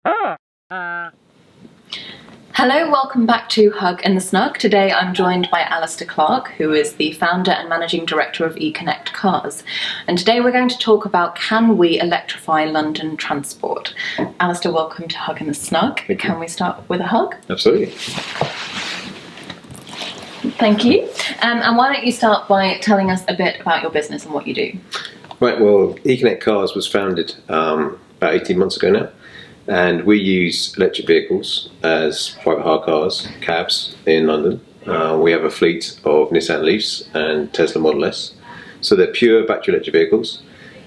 Hello, welcome back to Hug and the Snug. Today I'm joined by Alistair Clarke, who is the founder and managing director of eConnect Cars. And today we're going to talk about, can we electrify London transport? Alistair, welcome to Hug and the Snug. Can we start with a hug? Absolutely. Thank you. And why don't you start by telling us a bit about your business and what you do? Right, well, eConnect Cars was founded about 18 months ago now. And we use electric vehicles as private hire cars, cabs in London. We have a fleet of Nissan Leafs and Tesla Model S. So they're pure battery electric vehicles,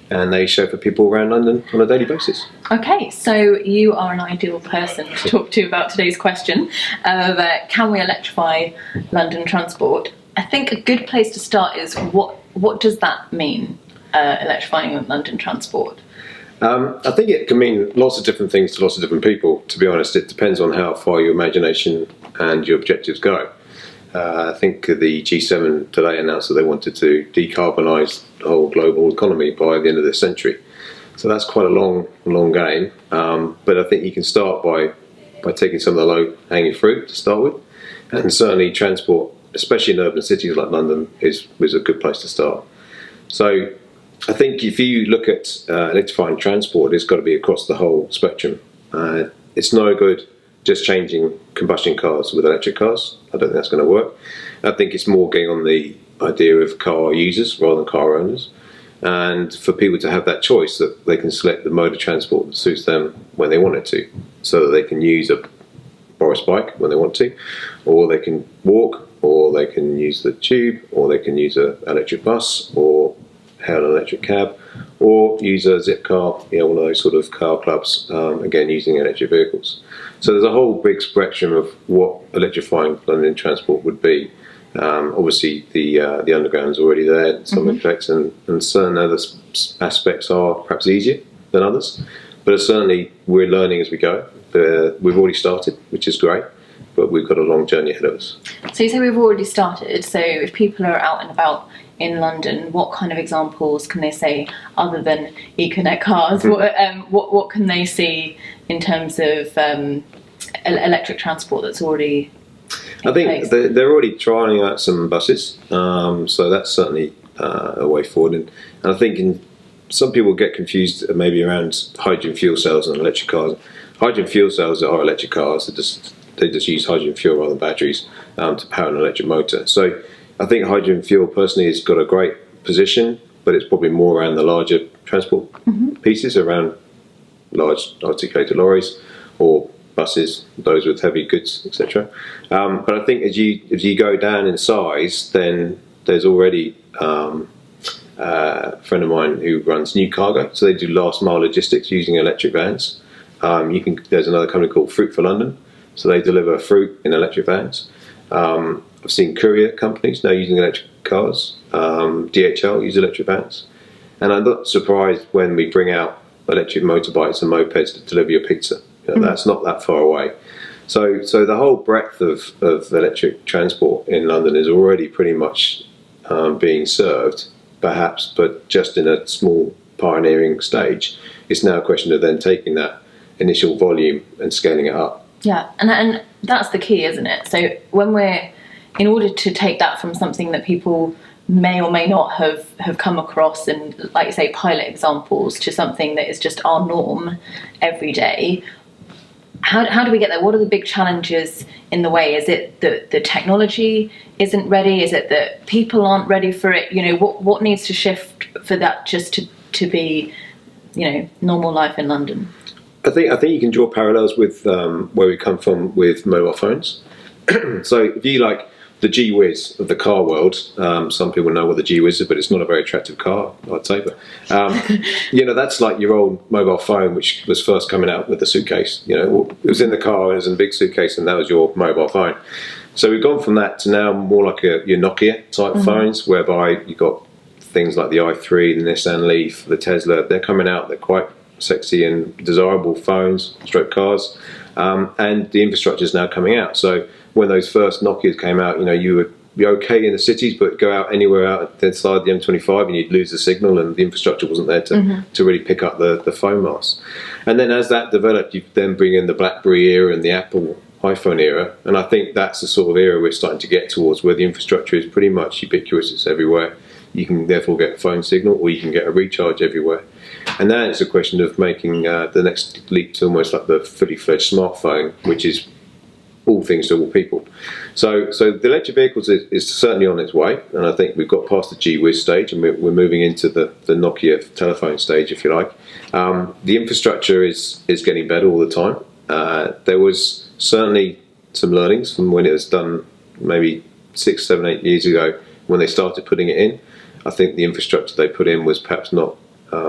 and they chauffeur people around London on a daily basis. Okay, so you are an ideal person to talk to about today's question of can we electrify London transport? I think a good place to start is what does that mean, electrifying London transport? I think it can mean lots of different things to lots of different people. To be honest, it depends on how far your imagination and your objectives go. I think the G7 today announced that they wanted to decarbonise the whole global economy by the end of this century. So that's quite a long game. But I think you can start by taking some of the low-hanging fruit to start with. And certainly transport, especially in urban cities like London, is a good place to start. So I think if you look at electrifying transport, it's got to be across the whole spectrum. It's no good just changing combustion cars with electric cars. I don't think that's going to work. I think it's more getting on the idea of car users rather than car owners, and for people to have that choice that they can select the mode of transport that suits them when they want it to, so that they can use a Boris bike when they want to, or they can walk, or they can use the tube, or they can use an electric bus, or hail an electric cab, or use a zip car, one of those sort of car clubs, again using electric vehicles. So there's a whole big spectrum of what electrifying London transport would be. Obviously the underground is already there in some respects, and certain other aspects are perhaps easier than others, but certainly we're learning as we go. We've already started, which is great, but we've got a long journey ahead of us. So you say we've already started, so if people are out and about in London, what kind of examples can they say other than eConnect cars? What can they see in terms of electric transport that's already I think they're already trialling out some buses, so that's certainly a way forward. And I think some people get confused maybe around hydrogen fuel cells and electric cars. Hydrogen fuel cells are electric cars. They just use hydrogen fuel rather than batteries to power an electric motor. So I think hydrogen fuel personally has got a great position, but it's probably more around the larger transport pieces, around large articulated lorries or buses, those with heavy goods, etc. But I think as you go down in size, then there's already a friend of mine who runs New Cargo, so they do last mile logistics using electric vans. There's another company called Fruit for London, so they deliver fruit in electric vans. I've seen courier companies now using electric cars. DHL use electric vans. And I'm not surprised when we bring out electric motorbikes and mopeds to deliver your pizza. That's not that far away. So the whole breadth of electric transport in London is already pretty much being served, perhaps, but just in a small pioneering stage. It's now a question of then taking that initial volume and scaling it up. Yeah, and that's the key, isn't it? So in order to take that from something that people may or may not have come across and, like you say, pilot examples, to something that is just our norm every day, how do we get there? What are the big challenges in the way? Is it that the technology isn't ready? Is it that people aren't ready for it? What needs to shift for that just to be, normal life in London? I think you can draw parallels with where we come from with mobile phones. So if you like the Gee Whiz of the car world, some people know what the Gee Whiz is, but it's not a very attractive car, I'd say. But that's like your old mobile phone, which was first coming out with the suitcase. It was in the car, it was in a big suitcase, and that was your mobile phone. So we've gone from that to now more like your Nokia type phones, whereby you've got things like the i3, the Nissan Leaf, the Tesla. They're coming out. They're quite sexy and desirable phones, stroke cars, and the infrastructure is now coming out. So when those first Nokias came out, you were be okay in the cities, but go out anywhere outside the M25 and you'd lose the signal, and the infrastructure wasn't there to really pick up the phone masts. And then as that developed, you then bring in the BlackBerry era and the Apple iPhone era, and I think that's the sort of era we're starting to get towards, where the infrastructure is pretty much ubiquitous. It's everywhere. You can therefore get a phone signal, or you can get a recharge everywhere. And now it's a question of making the next leap to almost like the fully fledged smartphone, which is all things to all people. So the electric vehicles is certainly on its way, and I think we've got past the G-Whiz stage, and we're moving into the Nokia telephone stage, if you like. The infrastructure is getting better all the time. There was certainly some learnings from when it was done maybe 6, 7, 8 years ago when they started putting it in. I think the infrastructure they put in was perhaps not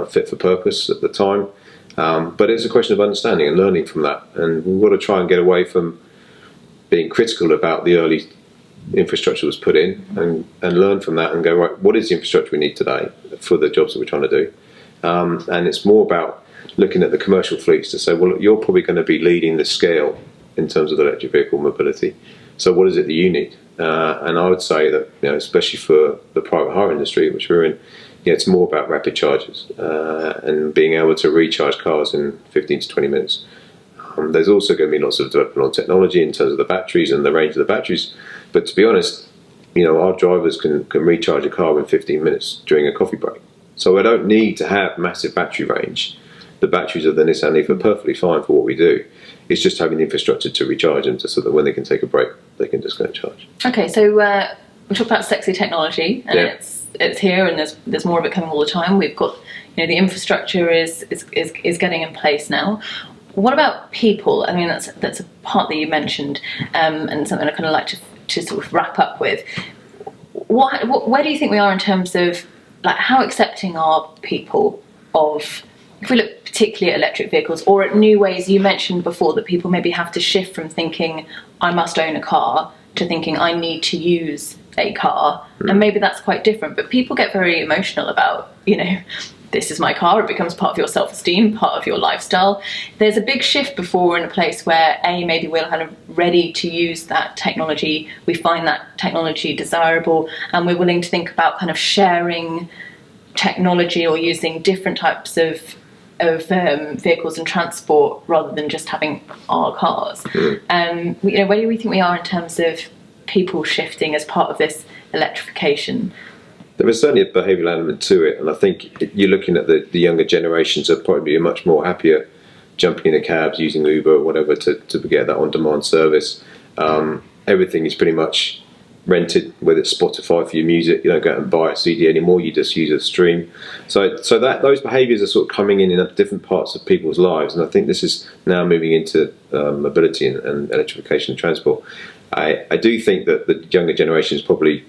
fit for purpose at the time, but it's a question of understanding and learning from that, and we've got to try and get away from being critical about the early infrastructure that was put in, and learn from that and go, right, what is the infrastructure we need today for the jobs that we're trying to do? And it's more about looking at the commercial fleets to say, well, you're probably going to be leading the scale in terms of electric vehicle mobility. So what is it that you need? And I would say that, especially for the private hire industry, which we're in, it's more about rapid charges and being able to recharge cars in 15 to 20 minutes. There's also going to be lots of development on technology in terms of the batteries and the range of the batteries. But to be honest, our drivers can recharge a car in 15 minutes during a coffee break. So I don't need to have massive battery range. The batteries of the Nissan Leaf are perfectly fine for what we do. It's just having the infrastructure to recharge them so that when they can take a break, they can just go and charge. Okay, so we talked about sexy technology, and it's here, and there's more of it coming all the time. We've got, the infrastructure is getting in place now. What about people? I mean, that's a part that you mentioned, and something I kind of like to sort of wrap up with. Where do you think we are in terms of, like, how accepting are people of, if we look particularly at electric vehicles, or at new ways? You mentioned before that people maybe have to shift from thinking I must own a car to thinking I need to use a car, and maybe that's quite different. But people get very emotional about, this is my car. It becomes part of your self-esteem, part of your lifestyle. There's a big shift before we're in a place where maybe we're kind of ready to use that technology. We find that technology desirable, and we're willing to think about kind of sharing technology or using different types of vehicles and transport rather than just having our cars. Where do we think we are in terms of people shifting as part of this electrification? There is certainly a behavioural element to it, and I think you're looking at the younger generations are probably much more happier jumping into cabs, using Uber or whatever to get that on-demand service. Everything is pretty much rented, whether it's Spotify for your music. You don't go out and buy a CD anymore, you just use a stream. So that those behaviours are sort of coming in different parts of people's lives, and I think this is now moving into mobility and electrification of transport. I do think that the younger generation is probably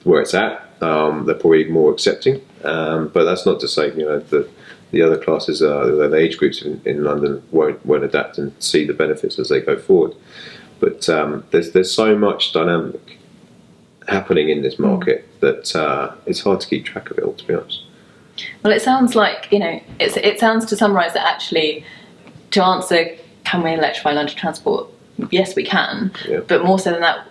where it's at. They're probably more accepting, but that's not to say the other classes, the age groups in London won't adapt and see the benefits as they go forward. But there's so much dynamic happening in this market that it's hard to keep track of it all, to be honest. Well, it sounds like, it sounds, to summarise, that actually, to answer, can we electrify London transport? Yes, we can, but more so than that,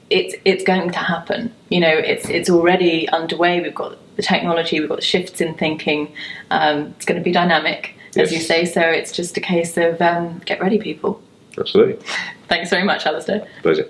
it's going to happen. It's already underway. We've got the technology, we've got shifts in thinking. It's going to be dynamic, as you say, so it's just a case of get ready, people. Absolutely. Thanks very much, Alistair. Pleasure.